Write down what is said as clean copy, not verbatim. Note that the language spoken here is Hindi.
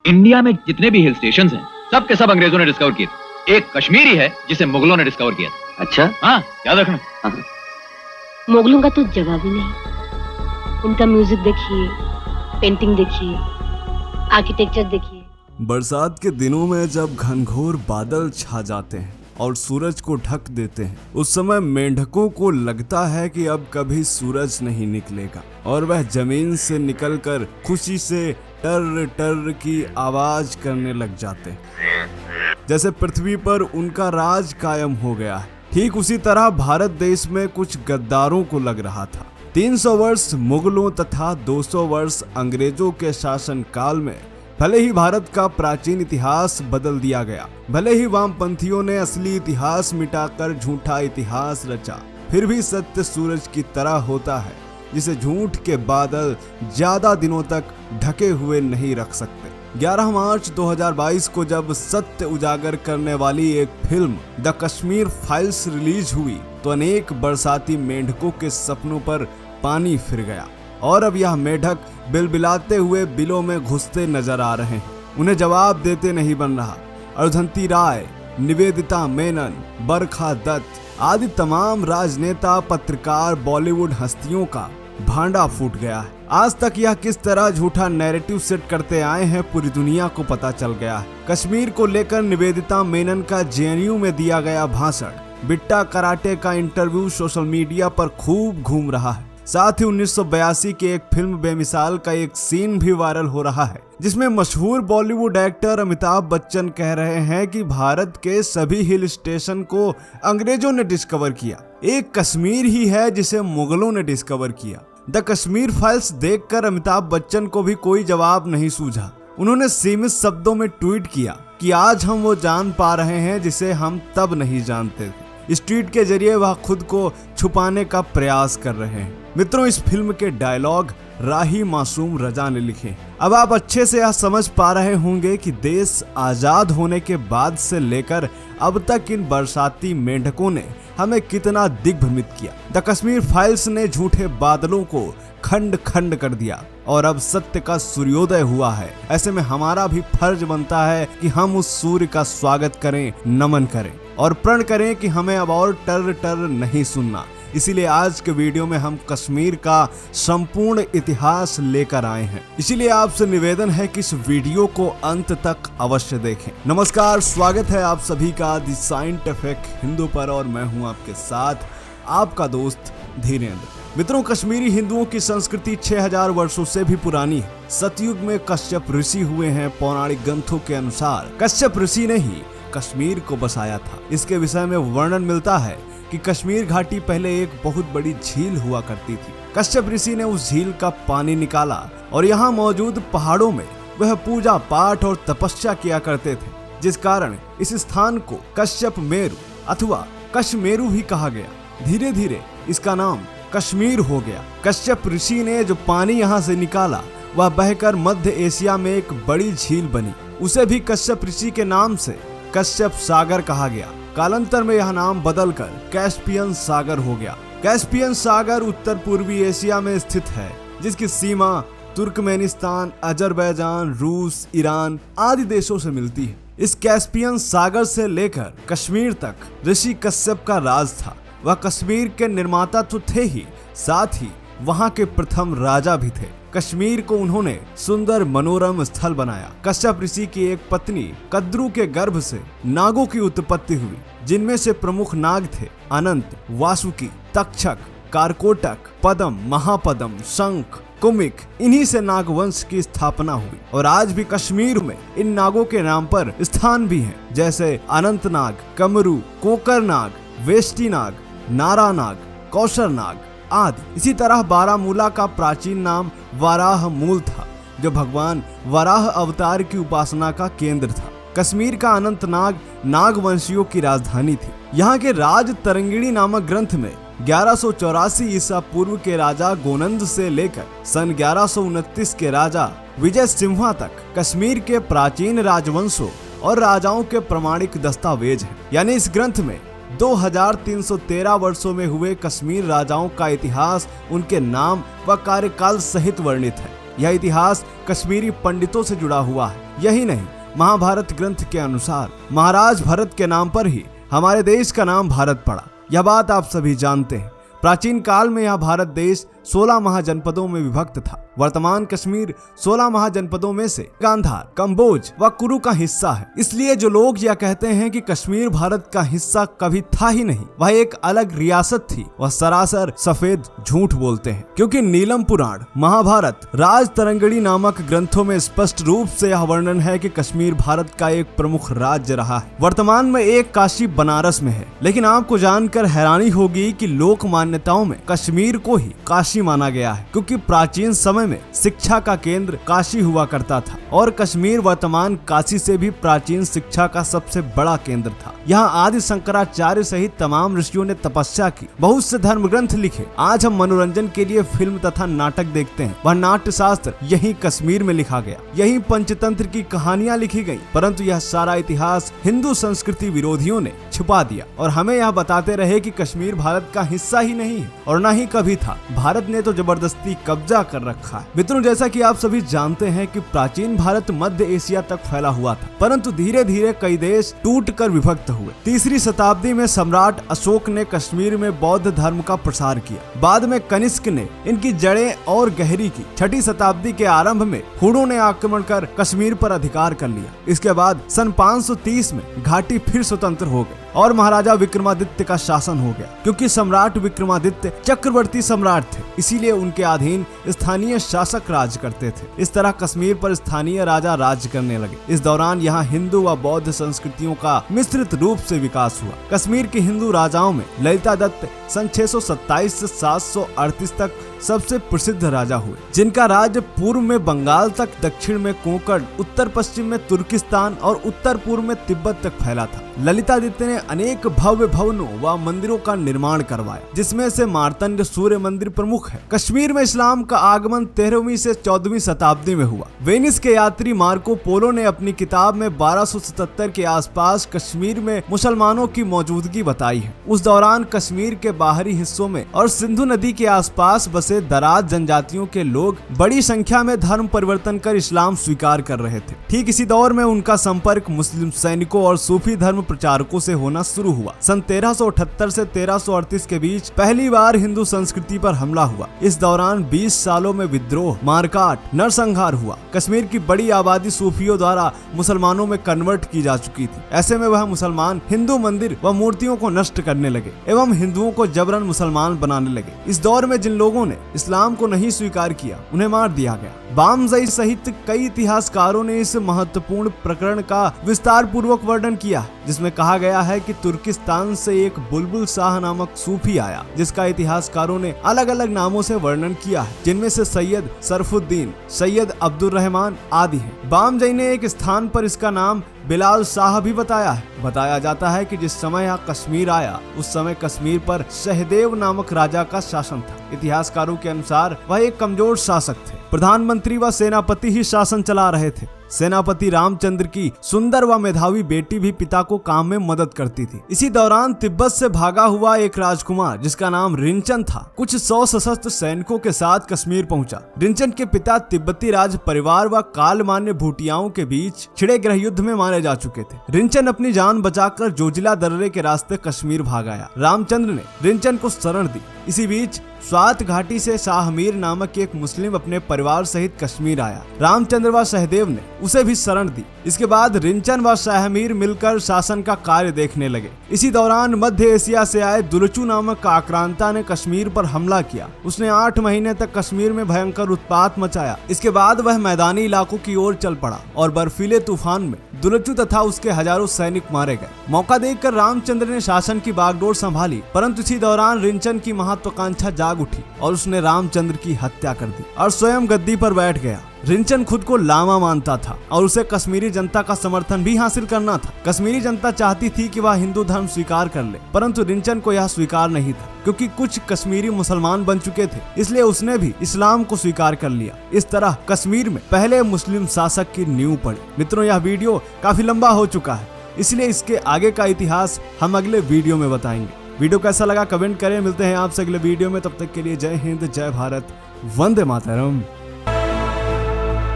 इंडिया में जितने भी हिल स्टेशन हैं, सब के सब अंग्रेजों ने डिस्कवर किए थे। एक कश्मीरी है जिसे मुगलों ने डिस्कवर किया था। अच्छा, हाँ, याद रखना। मुगलों का तो जवाब ही नहीं। उनका म्यूजिक देखिए, पेंटिंग देखिए, आर्किटेक्चर देखिए। बरसात के दिनों में जब घनघोर बादल छा जाते हैं और सूरज को ढक देते हैं, उस समय मेंढकों को लगता है कि अब कभी सूरज नहीं निकलेगा और वह जमीन से निकलकर खुशी से टर टर की आवाज करने लग जाते हैं, जैसे पृथ्वी पर उनका राज कायम हो गया है। ठीक उसी तरह भारत देश में कुछ गद्दारों को लग रहा था। 300 वर्ष मुगलों तथा 200 वर्ष अंग्रेजों के शासन काल में भले ही भारत का प्राचीन इतिहास बदल दिया गया, भले ही वामपंथियों ने असली इतिहास मिटाकर झूठा इतिहास रचा, फिर भी सत्य सूरज की तरह होता है जिसे झूठ के बादल ज्यादा दिनों तक ढके हुए नहीं रख सकते। 11 मार्च 2022 को जब सत्य उजागर करने वाली एक film the Kashmir files release हुई तो अनेक बरसाती मेंढकों के सपनों पर पानी फिर गया और अब यह मेढक बिलबिलाते हुए बिलों में घुसते नजर आ रहे हैं। उन्हें जवाब देते नहीं बन रहा। अरुंधति राय, निवेदिता मेनन, बरखा दत्त आदि तमाम राजनेता, पत्रकार, बॉलीवुड हस्तियों का भांडा फूट गया है। आज तक यह किस तरह झूठा नैरेटिव सेट करते आए हैं पूरी दुनिया को पता चल गया है। कश्मीर को लेकर निवेदिता मेनन का जेएनयू में दिया गया भाषण, बिट्टा कराटे का इंटरव्यू सोशल मीडिया पर खूब घूम रहा है। साथ ही 1982 की एक फिल्म बेमिसाल का एक सीन भी वायरल हो रहा है जिसमें मशहूर बॉलीवुड एक्टर अमिताभ बच्चन कह रहे हैं कि भारत के सभी हिल स्टेशन को अंग्रेजों ने डिस्कवर किया, एक कश्मीर ही है जिसे मुगलों ने डिस्कवर किया। द कश्मीर फाइल्स देखकर अमिताभ बच्चन को भी कोई जवाब नहीं सूझा। उन्होंने सीमित शब्दों में ट्वीट किया कि आज हम वो जान पा रहे हैं जिसे हम तब नहीं जानते थे। इस ट्वीट के जरिए वह खुद को छुपाने का प्रयास कर रहे हैं। मित्रों, इस फिल्म के डायलॉग राही मासूम रजा ने लिखे। अब आप अच्छे से यह समझ पा रहे होंगे कि देश आजाद होने के बाद से लेकर अब तक इन बरसाती मेंढकों ने हमें कितना दिग्भ्रमित किया। द कश्मीर फाइल्स ने झूठे बादलों को खंड खंड कर दिया और अब सत्य का सूर्योदय हुआ है। ऐसे में हमारा भी फर्ज बनता है कि हम उस सूर्य का स्वागत करें, नमन करें और प्रण करें कि हमें अब और टर टर नहीं सुनना। इसीलिए आज के वीडियो में हम कश्मीर का संपूर्ण इतिहास लेकर आए हैं। इसीलिए आपसे निवेदन है कि इस वीडियो को अंत तक अवश्य देखें। नमस्कार, स्वागत है आप सभी का द साइंटिफिक हिंदू पर और मैं हूं आपके साथ आपका दोस्त धीरेन्द्र। मित्रों, कश्मीरी हिंदुओं की संस्कृति 6000 वर्षों से भी पुरानी है। सतयुग में कश्यप ऋषि हुए हैं। पौराणिक ग्रंथों के अनुसार कश्यप ऋषि ने ही कश्मीर को बसाया था। इसके विषय में वर्णन मिलता है कि कश्मीर घाटी पहले एक बहुत बड़ी झील हुआ करती थी। कश्यप ऋषि ने उस झील का पानी निकाला और यहाँ मौजूद पहाड़ों में वह पूजा पाठ और तपस्या किया करते थे, जिस कारण इस स्थान को कश्यप मेरु अथवा कश्मेरु भी कहा गया। धीरे धीरे इसका नाम कश्मीर हो गया। कश्यप ऋषि ने जो पानी यहाँ से निकाला वह बहकर मध्य एशिया में एक बड़ी झील बनी। उसे भी कश्यप ऋषि के नाम से कश्यप सागर कहा गया। कालांतर में यह नाम बदलकर कैस्पियन सागर हो गया। कैस्पियन सागर उत्तर पूर्वी एशिया में स्थित है, जिसकी सीमा तुर्कमेनिस्तान, अजरबैजान, रूस, ईरान आदि देशों से मिलती है। इस कैस्पियन सागर से लेकर कश्मीर तक ऋषि कश्यप का राज था। वह कश्मीर के निर्माता तो थे ही, साथ ही वहाँ के प्रथम राजा भी थे। कश्मीर को उन्होंने सुंदर मनोरम स्थल बनाया। कश्यप ऋषि की एक पत्नी कद्रू के गर्भ से नागों की उत्पत्ति हुई, जिनमें से प्रमुख नाग थे अनंत, वासुकी, तक्षक, कारकोटक, पदम, महापदम, शंख, कुमिक। इन्हीं से नागवंश की स्थापना हुई और आज भी कश्मीर में इन नागों के नाम पर स्थान भी हैं, जैसे अनंत नाग, कमरू, कोकर नाग, वेष्टि नाग, नारा नाग, कौशर नाग आदि। इसी तरह बारामूला का प्राचीन नाम वाराह मूल था, जो भगवान वराह अवतार की उपासना का केंद्र था। कश्मीर का अनंतनाग नागवंशियों की राजधानी थी। यहाँ के राज तरंगिणी नामक ग्रंथ में 1184 ईसा पूर्व के राजा गोनंद से लेकर सन 1129 के राजा विजय सिम्हा तक कश्मीर के प्राचीन राजवंशों और राजाओं के प्रमाणिक दस्तावेज हैं। यानी इस ग्रंथ में 2313 वर्षों में हुए कश्मीर राजाओं का इतिहास उनके नाम व कार्यकाल सहित वर्णित है। यह इतिहास कश्मीरी पंडितों से जुड़ा हुआ है। यही नहीं, महाभारत ग्रंथ के अनुसार महाराज भरत के नाम पर ही हमारे देश का नाम भारत पड़ा। यह बात आप सभी जानते हैं। प्राचीन काल में यह भारत देश 16 महाजनपदों में विभक्त था। वर्तमान कश्मीर 16 महाजनपदों में से गांधार, कंबोज व कुरु का हिस्सा है। इसलिए जो लोग यह कहते हैं कि कश्मीर भारत का हिस्सा कभी था ही नहीं, वह एक अलग रियासत थी, वह सरासर सफेद झूठ बोलते हैं। क्योंकि नीलम पुराण, महाभारत, राजतरंगिणी नामक ग्रंथों में स्पष्ट रूप से यह वर्णन है कि कश्मीर भारत का एक प्रमुख राज्य रहा है। वर्तमान में एक काशी बनारस में है। लेकिन आपको जानकर हैरानी होगी कि लोक मान्यताओं में कश्मीर को ही काशी माना गया है, क्योंकि प्राचीन समय में शिक्षा का केंद्र काशी हुआ करता था और कश्मीर वर्तमान काशी से भी प्राचीन शिक्षा का सबसे बड़ा केंद्र था। यहाँ आदि शंकराचार्य सहित तमाम ऋषियों ने तपस्या की, बहुत से धर्म ग्रंथ लिखे। आज हम मनोरंजन के लिए फिल्म तथा नाटक देखते हैं, वह नाट्य शास्त्र यही कश्मीर में लिखा गया, यही पंचतंत्र की कहानियां लिखी गई। परंतु यह सारा इतिहास हिंदू संस्कृति विरोधियों ने छुपा दिया और हमें यह बताते रहे कि कश्मीर भारत का हिस्सा ही नहीं है और न ही कभी था। भारत ने तो जबरदस्ती कब्जा कर रखा है। मित्रों, जैसा कि आप सभी जानते हैं कि प्राचीन भारत मध्य एशिया तक फैला हुआ था, परंतु धीरे धीरे कई देश टूटकर विभक्त हुए। तीसरी शताब्दी में सम्राट अशोक ने कश्मीर में बौद्ध धर्म का प्रसार किया। बाद में कनिष्क ने इनकी जड़ें और गहरी की। छठी शताब्दी के आरंभ में हुणों ने आक्रमण कर कश्मीर पर अधिकार कर लिया। इसके बाद सन 530 में घाटी फिर स्वतंत्र हो गई और महाराजा विक्रमादित्य का शासन हो गया। क्योंकि सम्राट विक्रमादित्य चक्रवर्ती सम्राट थे, इसीलिए उनके अधीन स्थानीय शासक राज करते थे। इस तरह कश्मीर पर स्थानीय राजा राज करने लगे। इस दौरान यहाँ हिंदू व बौद्ध संस्कृतियों का मिश्रित रूप से विकास हुआ। कश्मीर के हिंदू राजाओं में ललिता दत्त सन 627 से 738 तक सबसे प्रसिद्ध राजा हुए, जिनका राज्य पूर्व में बंगाल तक, दक्षिण में कोंकण, उत्तर पश्चिम में तुर्किस्तान और उत्तर पूर्व में तिब्बत तक फैला था। ललितादित्य ने अनेक भव्य भवनों व मंदिरों का निर्माण करवाया, जिसमें से मार्तंड सूर्य मंदिर प्रमुख है। कश्मीर में इस्लाम का आगमन 13वीं से 14वीं शताब्दी में हुआ। वेनिस के यात्री मार्को पोलो ने अपनी किताब में 1277 के आसपास कश्मीर में मुसलमानों की मौजूदगी बताई है। उस दौरान कश्मीर के बाहरी हिस्सों में और सिंधु नदी के आसपास बसे दराज जनजातियों के लोग बड़ी संख्या में धर्म परिवर्तन कर इस्लाम स्वीकार कर रहे थे। ठीक इसी दौर में उनका संपर्क मुस्लिम सैनिकों और सूफी धर्म प्रचारकों से होना शुरू हुआ। सन 1378 से 1338 के बीच पहली बार हिंदू संस्कृति पर हमला हुआ। इस दौरान 20 सालों में विद्रोह, मारकाट, नरसंहार हुआ। कश्मीर की बड़ी आबादी सूफियों द्वारा मुसलमानों में कन्वर्ट की जा चुकी थी। ऐसे में वह मुसलमान हिंदू मंदिर व मूर्तियों को नष्ट करने लगे एवं हिंदुओं को जबरन मुसलमान बनाने लगे। इस दौर में जिन लोगों ने इस्लाम को नहीं स्वीकार किया, उन्हें मार दिया गया। बामजई सहित कई इतिहासकारों ने इस महत्वपूर्ण प्रकरण का विस्तार पूर्वक वर्णन किया, जिसमें कहा गया है कि तुर्किस्तान से एक बुलबुल शाह नामक सूफी आया, जिसका इतिहासकारों ने अलग अलग नामों से वर्णन किया है, जिनमें से सैयद सरफुद्दीन, सैयद अब्दुल रहमान आदि हैं। बामजई ने एक स्थान पर इसका नाम बिलाल शाह भी बताया है। बताया जाता है कि जिस समय यहाँ कश्मीर आया, उस समय कश्मीर पर सहदेव नामक राजा का शासन था। इतिहासकारों के अनुसार वह एक कमजोर शासक थे। प्रधानमंत्री व सेनापति ही शासन चला रहे थे। सेनापति रामचंद्र की सुंदर व मेधावी बेटी भी पिता को काम में मदद करती थी। इसी दौरान तिब्बत से भागा हुआ एक राजकुमार जिसका नाम रिंचन था, कुछ 100 सशस्त्र सैनिकों के साथ कश्मीर पहुंचा। रिंचन के पिता तिब्बती राज परिवार व कालमान्य भूटियाओं के बीच छिड़े गृह युद्ध में मारे जा चुके थे। रिंचन अपनी जान बचाकर जोजिला दर्रे के रास्ते कश्मीर भाग आया। रामचंद्र ने रिंचन को शरण दी। इसी बीच स्वात घाटी से शाहमीर नामक एक मुस्लिम अपने परिवार सहित कश्मीर आया। रामचंद्र व सहदेव ने उसे भी शरण दी। इसके बाद रिंचन व शाहमीर मिलकर शासन का कार्य देखने लगे। इसी दौरान मध्य एशिया से आए दुलचू नामक आक्रांता ने कश्मीर पर हमला किया। उसने 8 महीने तक कश्मीर में भयंकर उत्पात मचाया। इसके बाद वह मैदानी इलाकों की ओर चल पड़ा और बर्फीले तूफान में दुलचू तथा उसके हजारों सैनिक मारे गए। मौका देखकर रामचंद्र ने शासन की बागडोर संभाली, परंतु इसी दौरान रिंचन की महत्वाकांक्षा जाग उठी और उसने रामचंद्र की हत्या कर दी और स्वयं गद्दी पर बैठ गया। रिंचन खुद को लामा मानता था और उसे कश्मीरी जनता का समर्थन भी हासिल करना था। कश्मीरी जनता चाहती थी कि वह हिंदू धर्म स्वीकार कर ले, परंतु रिंचन को यह स्वीकार नहीं था, क्योंकि कुछ कश्मीरी मुसलमान बन चुके थे, इसलिए उसने भी इस्लाम को स्वीकार कर लिया। इस तरह कश्मीर में पहले मुस्लिम शासक की नींव पड़ी। मित्रों, यह वीडियो काफी लंबा हो चुका है, इसलिए इसके आगे का इतिहास हम अगले वीडियो में बताएंगे। वीडियो कैसा लगा कमेंट करें। मिलते हैं आपसे अगले वीडियो में, तब तक के लिए जय हिंद, जय भारत, वंदे मातरम।